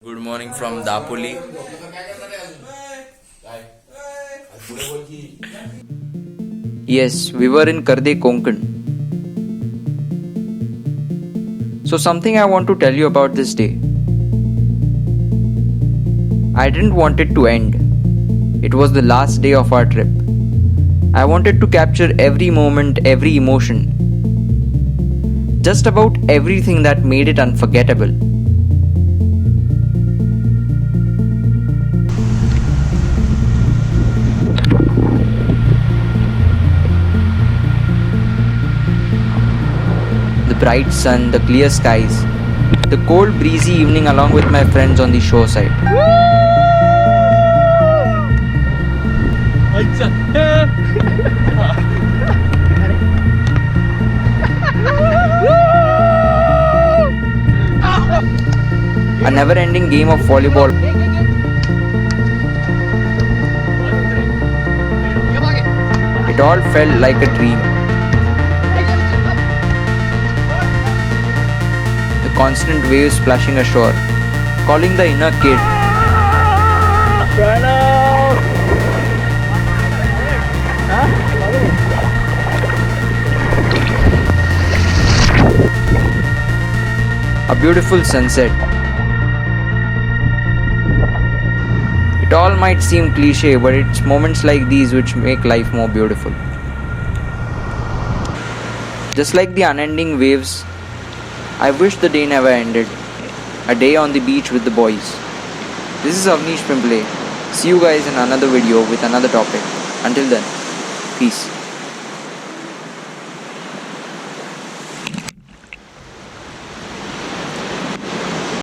Good morning from Dapoli. Yes, we were in Karde, Konkan. So, something I want to tell you about this day. I didn't want it to end. It was the last day of our trip. I wanted to capture every moment, every emotion. Just about everything that made it unforgettable. The bright sun, the clear skies, the cold breezy evening along with my friends on the shoreside. A never-ending game of volleyball. It all felt like a dream. The constant waves splashing ashore, calling the inner kid. A beautiful sunset. It all might seem cliche, but it's moments like these which make life more beautiful. Just like the unending waves, I wish the day never ended. A day on the beach with the boys. This is Avnish Pimpley. See you guys in another video with another topic. Until then, peace.